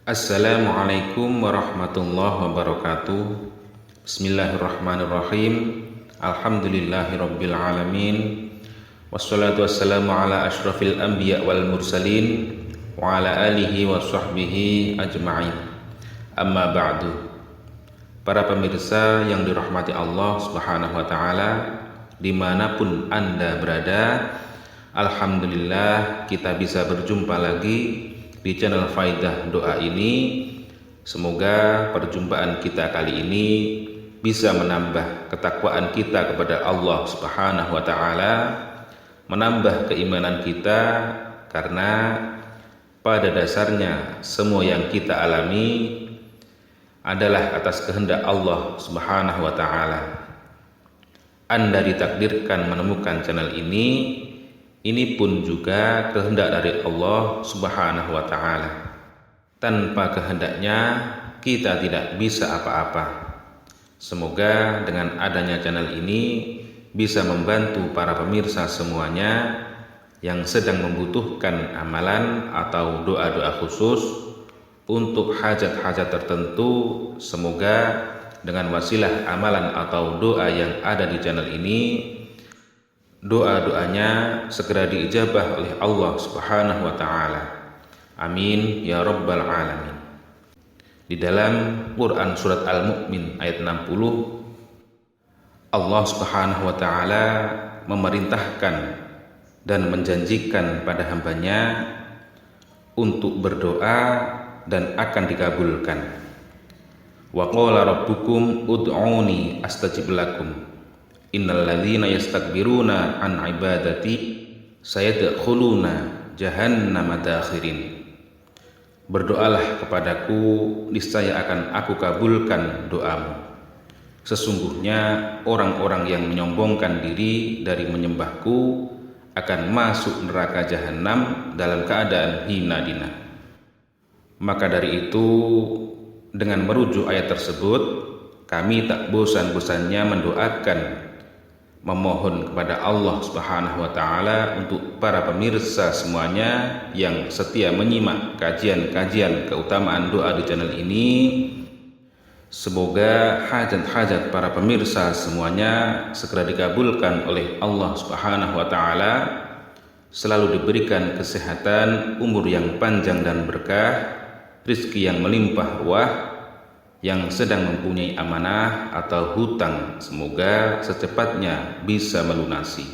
Assalamualaikum warahmatullahi wabarakatuh. Bismillahirrahmanirrahim. Alhamdulillahirabbil alamin. Wassalatu wassalamu ala asyrafil anbiya wal mursalin wa ala alihi wa sahbihi ajma'in. Amma ba'du. Para pemirsa yang dirahmati Allah Subhanahu wa taala, dimanapun Anda berada, alhamdulillah kita bisa berjumpa lagi di channel Faidah Doa ini. Semoga perjumpaan kita kali ini bisa menambah ketakwaan kita kepada Allah Subhanahu wa taala, menambah keimanan kita, karena pada dasarnya semua yang kita alami adalah atas kehendak Allah Subhanahu wa taala. Anda ditakdirkan menemukan channel ini pun juga kehendak dari Allah Subhanahu wa taala. Tanpa kehendaknya kita tidak bisa apa-apa. Semoga dengan adanya channel ini bisa membantu para pemirsa semuanya yang sedang membutuhkan amalan atau doa-doa khusus untuk hajat-hajat tertentu. Semoga dengan wasilah amalan atau doa yang ada di channel ini, doa-doanya segera diijabah oleh Allah Subhanahu wa taala. Amin ya rabbal alamin. Di dalam Quran surat Al-Mu'min ayat 60, Allah Subhanahu wa taala memerintahkan dan menjanjikan pada hambanya untuk berdoa dan akan dikabulkan. Wa qala rabbukum ud'uni astajib lakum. Innal ladzina yastakbiruna an ibadati sayadkhuluna jahannama dakhirin. Berdoalah kepadaku, niscaya akan aku kabulkan doamu. Sesungguhnya orang-orang yang menyombongkan diri dari menyembahku akan masuk neraka jahanam dalam keadaan hina dina. Maka dari itu, dengan merujuk ayat tersebut, kami tak bosan-bosannya mendoakan, memohon kepada Allah Subhanahu wa taala untuk para pemirsa semuanya yang setia menyimak kajian-kajian keutamaan doa di channel ini. Semoga hajat-hajat para pemirsa semuanya segera dikabulkan oleh Allah Subhanahu wa taala, selalu diberikan kesehatan, umur yang panjang dan berkah, rizki yang melimpah ruah. Yang sedang mempunyai amanah atau hutang, semoga secepatnya bisa melunasi.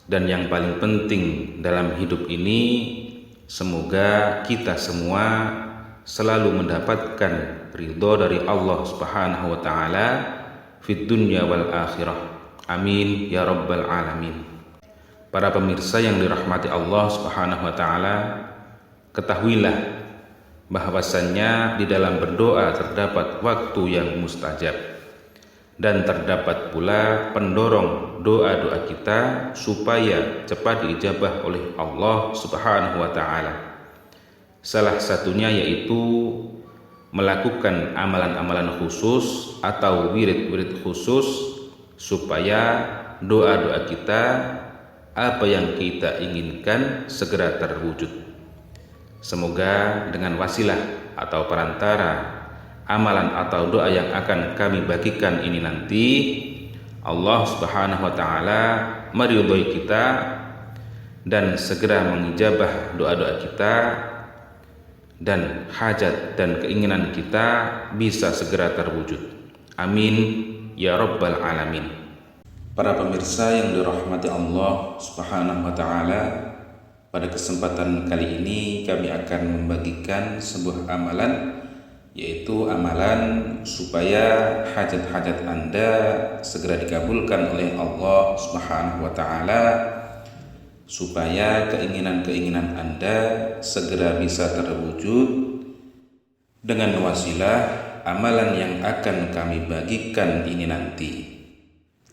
Dan yang paling penting dalam hidup ini, semoga kita semua selalu mendapatkan ridho dari Allah Subhanahu wa taala fid dunya wal akhirah. Amin ya rabbal alamin. Para pemirsa yang dirahmati Allah Subhanahu wa taala, ketahuilah bahwasannya di dalam berdoa terdapat waktu yang mustajab, dan terdapat pula pendorong doa-doa kita supaya cepat diijabah oleh Allah Subhanahu wa taala. Salah satunya yaitu melakukan amalan-amalan khusus atau wirid-wirid khusus supaya doa-doa kita, apa yang kita inginkan, segera terwujud. Semoga dengan wasilah atau perantara amalan atau doa yang akan kami bagikan ini nanti, Allah Subhanahu wa taala meridhoi kita dan segera mengijabah doa-doa kita, dan hajat dan keinginan kita bisa segera terwujud. Amin ya rabbal alamin. Para pemirsa yang dirahmati Allah Subhanahu wa taala, pada kesempatan kali ini kami akan membagikan sebuah amalan, yaitu amalan supaya hajat-hajat Anda segera dikabulkan oleh Allah Subhanahu wa taala, supaya keinginan-keinginan Anda segera bisa terwujud dengan wasilah amalan yang akan kami bagikan ini nanti.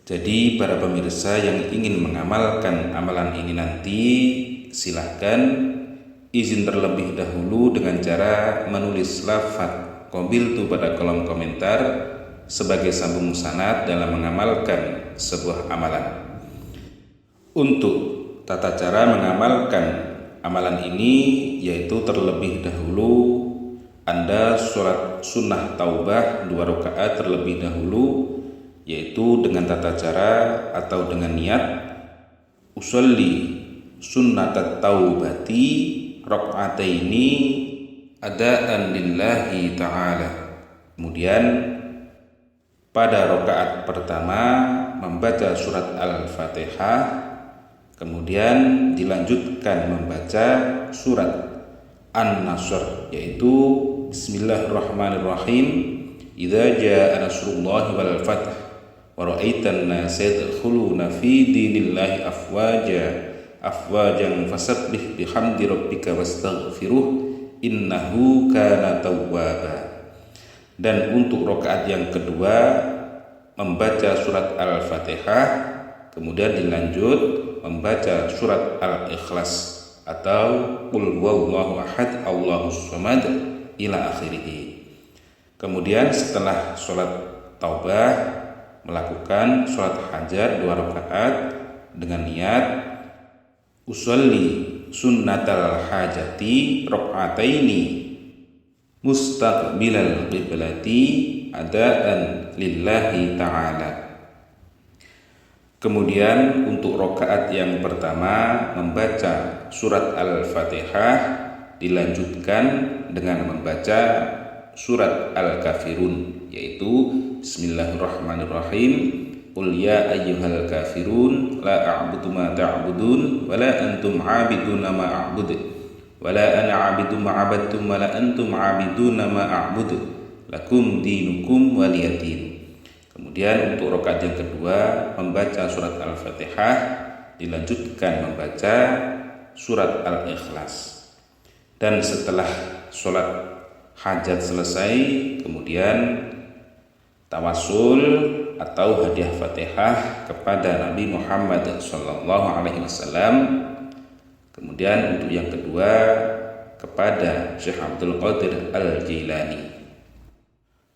Jadi para pemirsa yang ingin mengamalkan amalan ini nanti, silahkan izin terlebih dahulu dengan cara menulis lafaz qabiltu pada kolom komentar sebagai sambung sanad dalam mengamalkan sebuah amalan. Untuk tata cara mengamalkan amalan ini, yaitu terlebih dahulu Anda sholat sunnah taubah 2 rakaat terlebih dahulu, yaitu dengan tata cara atau dengan niat usolli sunnat taubati rakaataini adaan lillahi ta'ala. Kemudian pada rakaat pertama membaca surat Al-Fatihah, kemudian dilanjutkan membaca surat An-Nasr, yaitu Bismillahirrahmanirrahim. Idza jaa nasrullahi wal fath wa ra'aitan nasa yadkhuluna fi dinillahi afwajan fasabbih bihamdi rabbika wastaghfiruh innahu kana tawwaba. Dan untuk rakaat yang kedua membaca surat Al-Fatihah, kemudian dilanjut membaca surat Al-Ikhlas atau Qul huwallahu ahad Allahus samad ila akhirih. Kemudian setelah sholat taubah melakukan sholat hajat 2 rakaat dengan niat usolli sunnatal hajati rakaataini mustaqbilal qiblati adaan lillahi ta'ala. Kemudian untuk rakaat yang pertama membaca surat Al-Fatihah, dilanjutkan dengan membaca surat Al-Kafirun, yaitu Bismillahirrahmanirrahim. Qul ya ayyuhal kafirun la a'budu ma ta'budun wa la antum 'abiduna ma a'budu wa la ana 'abidu ma 'abadtum wa la antum 'abiduna ma a'budu lakum dinukum waliyadin. Kemudian untuk rakaat yang kedua membaca surat Al-Fatihah, dilanjutkan membaca surat Al-Ikhlas. Dan setelah sholat hajat selesai, kemudian tawassul atau hadiah Fatihah kepada Nabi Muhammad SAW. Kemudian untuk yang kedua kepada Syekh Abdul Qadir Al-Jailani.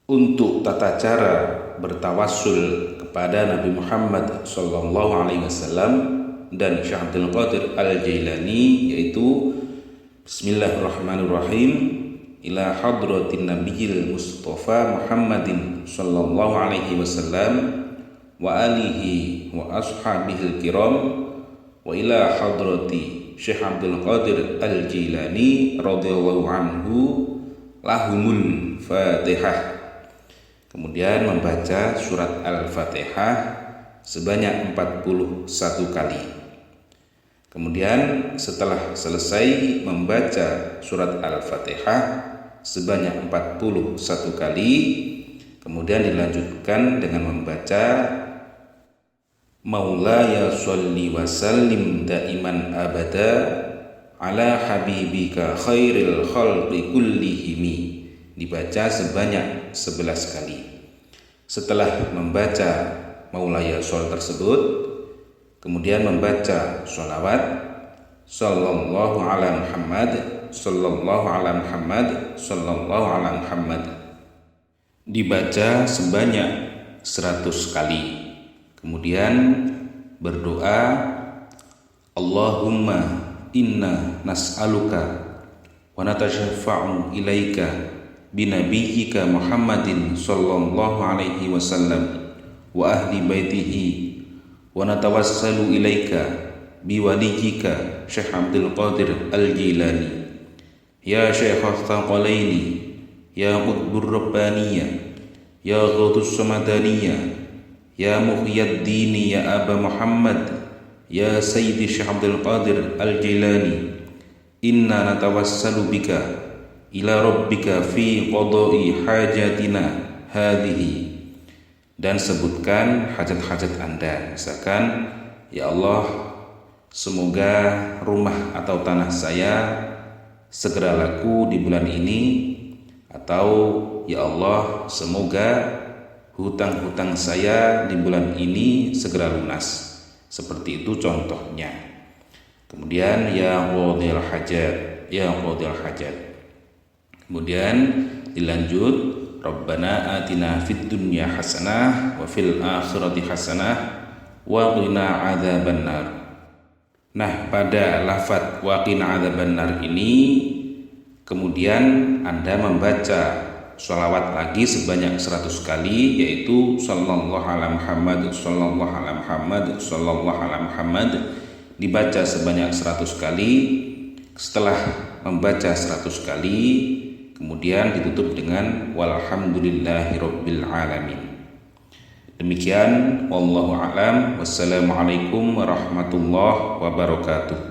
Untuk tata cara bertawassul kepada Nabi Muhammad SAW dan Syekh Abdul Qadir Al-Jailani, yaitu Bismillahirrahmanirrahim. Ila hadratin nabiyil Mustafa Muhammadin sallallahu alaihi wasallam wa alihi wa ashabihil kiram wa ila hadrati Syekh Abdul Qadir Al-Jailani radhiyallahu anhu lahumul Fatihah. Kemudian membaca surat Al-Fatihah sebanyak 41 kali. Kemudian setelah selesai membaca surat Al-Fatihah sebanyak 41 kali, kemudian dilanjutkan dengan membaca Maulaya sholli wa sallim daiman abada ala habibika khairil khalqi kullihimi, dibaca sebanyak 11 kali. Setelah membaca Maulaya Shol tersebut, kemudian membaca sholawat sallallahu ala Muhammad sallallahu ala Muhammad sallallahu ala Muhammad, dibaca sebanyak 100 kali. Kemudian berdoa Allahumma inna nas'aluka wa natasyaffa'u ilaika binabiyyika Muhammadin sallallahu alaihi wasallam wa ahli baitihi wa natawassalu ilaika biwaliyika Syekh Abdul Qadir Al-Jailani ya Syekh Al-Thaqalaini ya Qutbur Rabbaniyah ya Ghathus Samadaniyah ya Muhyiddini ya Aba Muhammad ya Sayyidi Syekh Abdul Qadir Al-Jailani inna natawassalu bika ila rabbika fi qada'i hajatina hadhihi. Dan sebutkan hajat-hajat Anda, misalkan ya Allah, semoga rumah atau tanah saya segera laku di bulan ini, atau ya Allah, semoga hutang-hutang saya di bulan ini segera lunas. Seperti itu contohnya. Kemudian ya qadil hajat, ya qadil hajat. Kemudian dilanjut Rabbana atina fid dunya hasanah wa fil akhirati hasanah wa qina adzabannar. Nah, pada lafadz wa qina adzabannar ini kemudian Anda membaca sholawat lagi sebanyak 100 kali, yaitu sallallahu ala Muhammad, sallallahu ala Muhammad, sallallahu ala Muhammad, dibaca sebanyak 100 kali. Setelah membaca 100 kali, kemudian ditutup dengan walhamdulillahirabbil alamin. Demikian, wallahu a'lam. Wassalamualaikum warahmatullahi wabarakatuh.